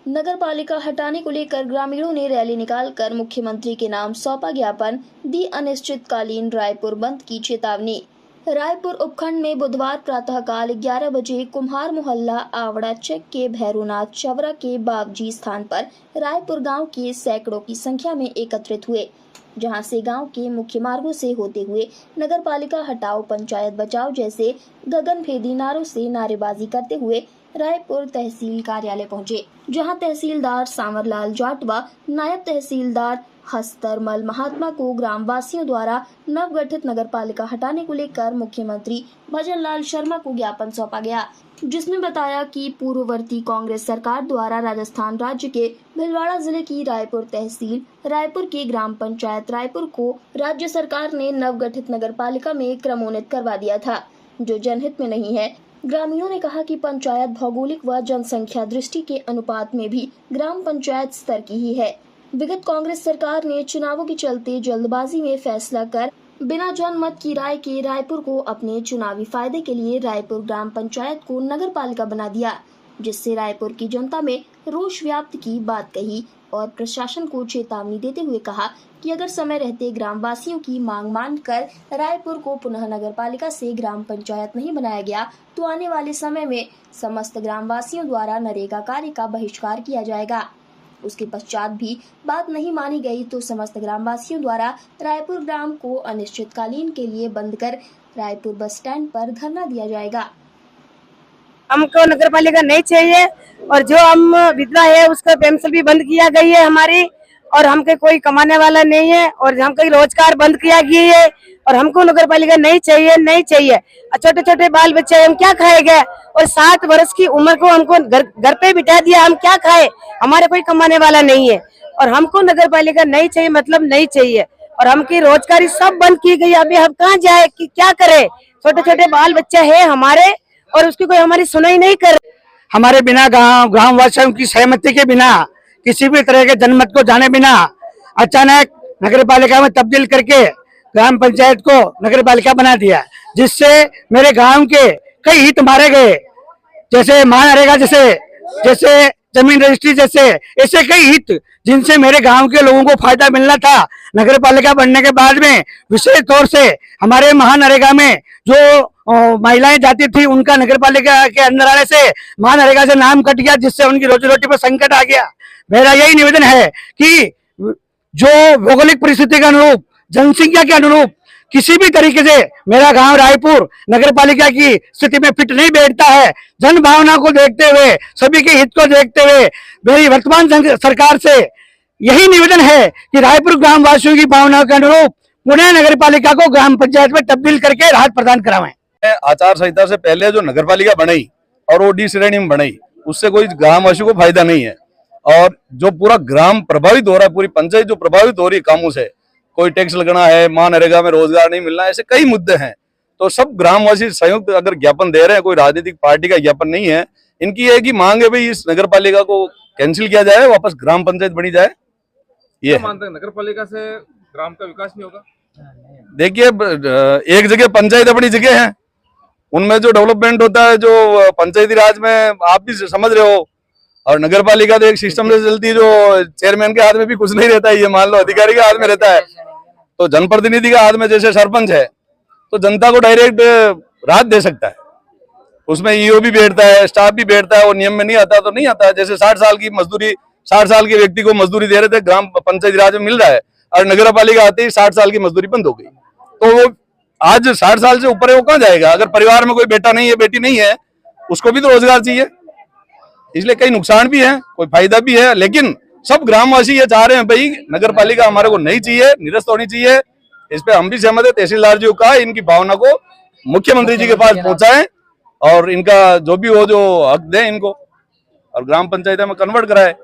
नगर पालिका हटाने को लेकर ग्रामीणों ने रैली निकालकर मुख्यमंत्री के नाम सौंपा ज्ञापन, दी अनिश्चितकालीन रायपुर बंद की चेतावनी। रायपुर उपखंड में बुधवार प्रातःकाल 11 बजे कुम्हार मोहल्ला आवड़ा चेक के भैरोनाथ चवरा के बागजी स्थान पर रायपुर गांव के सैकड़ों की संख्या में एकत्रित हुए, जहां से गांव के मुख्य मार्गों से होते हुए नगर पालिका हटाओ, पंचायत बचाओ जैसे गगनभेदी नारों से नारेबाजी करते हुए रायपुर तहसील कार्यालय पहुंचे, जहां तहसीलदार सांवरलाल जाट व नायब तहसीलदार हस्तरमल महात्मा को ग्रामवासियों द्वारा नवगठित नगर पालिका हटाने को लेकर मुख्यमंत्री भजन लाल शर्मा को ज्ञापन सौंपा गया, जिसमें बताया कि पूर्ववर्ती कांग्रेस सरकार द्वारा राजस्थान राज्य के भीलवाड़ा जिले की रायपुर तहसील रायपुर के ग्राम पंचायत रायपुर को राज्य सरकार ने नवगठित नगर पालिका में क्रमोन्नत करवा दिया था, जो जनहित में नहीं है। ग्रामीणों ने कहा कि पंचायत भौगोलिक व जनसंख्या दृष्टि के अनुपात में भी ग्राम पंचायत स्तर की ही है। विगत कांग्रेस सरकार ने चुनावों के चलते जल्दबाजी में फैसला कर बिना जनमत की राय के रायपुर को अपने चुनावी फायदे के लिए रायपुर ग्राम पंचायत को नगर पालिका बना दिया, जिससे रायपुर की जनता में रोष व्याप्त की बात कही और प्रशासन को चेतावनी देते हुए कहा कि अगर समय रहते ग्रामवासियों की मांग मानकर रायपुर को पुनः नगर पालिका से ग्राम पंचायत नहीं बनाया गया तो आने वाले समय में समस्त ग्रामवासियों द्वारा नरेगा कार्य का बहिष्कार किया जाएगा। उसके पश्चात भी बात नहीं मानी गई तो समस्त ग्रामवासियों द्वारा रायपुर ग्राम को अनिश्चितकालीन के लिए बंद कर रायपुर बस स्टैंड पर धरना दिया जाएगा। हमको नगर पालिका नहीं चाहिए और जो हम विधवा है उसका पेंशन भी बंद किया गई है हमारी, और हमके कोई कमाने वाला नहीं है और हमको रोजगार बंद किया गया है और हमको नगर पालिका नहीं चाहिए, नहीं चाहिए। छोटे छोटे बाल बच्चे हम क्या खाएंगे और 7 वर्ष की उम्र को हमको घर पे बिठा दिया, हम क्या खाए, हमारे कोई कमाने वाला नहीं है और हमको नगर पालिका नहीं चाहिए, मतलब नहीं चाहिए। और हमकी रोजगारी सब बंद की गई, अभी हम कहाँ जाए कि क्या करे, छोटे छोटे बाल बच्चे है हमारे और उसकी कोई हमारी सुनाई नहीं कर। हमारे बिना गाँव वासियों की सहमति के बिना, किसी भी तरह के जनमत को जाने बिना अचानक नगर पालिका में तब्दील करके ग्राम पंचायत को नगर पालिका बना दिया, जिससे मेरे गांव के कई हित मारे गए, जैसे महानरेगा जैसे जमीन रजिस्ट्री जैसे ऐसे कई हित जिनसे मेरे गांव के लोगों को फायदा मिलना था। नगर पालिका बनने के बाद में विशेष तौर से हमारे महानरेगा में जो महिलाएं जाती थी उनका नगर पालिका के अंदर आने से महानरेगा से नाम कट गया, जिससे उनकी रोजी रोटी पर संकट आ गया। मेरा यही निवेदन है कि जो भौगोलिक परिस्थिति के अनुरूप, जनसंख्या के अनुरूप किसी भी तरीके से मेरा गांव रायपुर नगर पालिका की स्थिति में फिट नहीं बैठता है। जन भावना को देखते हुए, सभी के हित को देखते हुए मेरी वर्तमान सरकार से यही निवेदन है कि रायपुर ग्राम वासियों की भावनाओं के अनुरूप पुनः नगर पालिका को ग्राम पंचायत में तब्दील करके राहत प्रदान करावें। आचार संहिता से पहले जो नगर पालिका बनाई और वो डी श्रेणी में बनाई, उससे कोई ग्रामवासियों को फायदा नहीं है और जो पूरा ग्राम प्रभावित हो रहा है, पूरी पंचायत जो प्रभावित हो रही है कामों से, कोई टैक्स लगना है, महानरेगा में रोजगार नहीं मिलना, ऐसे कई मुद्दे हैं। तो सब ग्रामवासी संयुक्त अगर ज्ञापन दे रहे हैं, कोई राजनीतिक पार्टी का ज्ञापन नहीं है, इनकी एक ही मांग है भाई इस नगर पालिका को कैंसिल किया जाए, वापस ग्राम पंचायत बनी जाए। ये मानते हैं नगर पालिका से ग्राम का विकास नहीं होगा। देखिए, एक जगह पंचायत अपनी जगह है, उनमें जो डेवलपमेंट होता है जो पंचायती राज में आप भी समझ रहे हो, और नगर पालिका तो एक सिस्टम से चलती है जो चेयरमैन के हाथ में भी कुछ नहीं रहता है, ये मान लो अधिकारी के हाथ में रहता है। तो जनप्रतिनिधि के हाथ में जैसे सरपंच है तो जनता को डायरेक्ट राहत दे सकता है, उसमें ईओ भी बैठता है, स्टाफ भी बैठता है, और नियम में नहीं आता तो नहीं आता है। जैसे 60 साल की मजदूरी, 60 साल के व्यक्ति को मजदूरी दे रहे थे, ग्राम पंचायत राज में मिल रहा है, और नगर पालिका आते ही 60 साल की मजदूरी बंद हो गई। तो वो आज 60 साल से ऊपर है, वो कहाँ जाएगा? अगर परिवार में कोई बेटा नहीं है, बेटी नहीं है, उसको भी तो रोजगार चाहिए। इसलिए कई नुकसान भी है, कोई फायदा भी है, लेकिन सब ग्रामवासी ये चाह रहे हैं भाई नगर पालिका हमारे को नहीं चाहिए, निरस्त होनी चाहिए। इस पे हम भी सहमत है। तहसीलदार जी को कहा इनकी भावना को मुख्यमंत्री जी के पास पहुंचाएं और इनका जो भी हो जो हक दें इनको, और ग्राम पंचायत में कन्वर्ट कराए।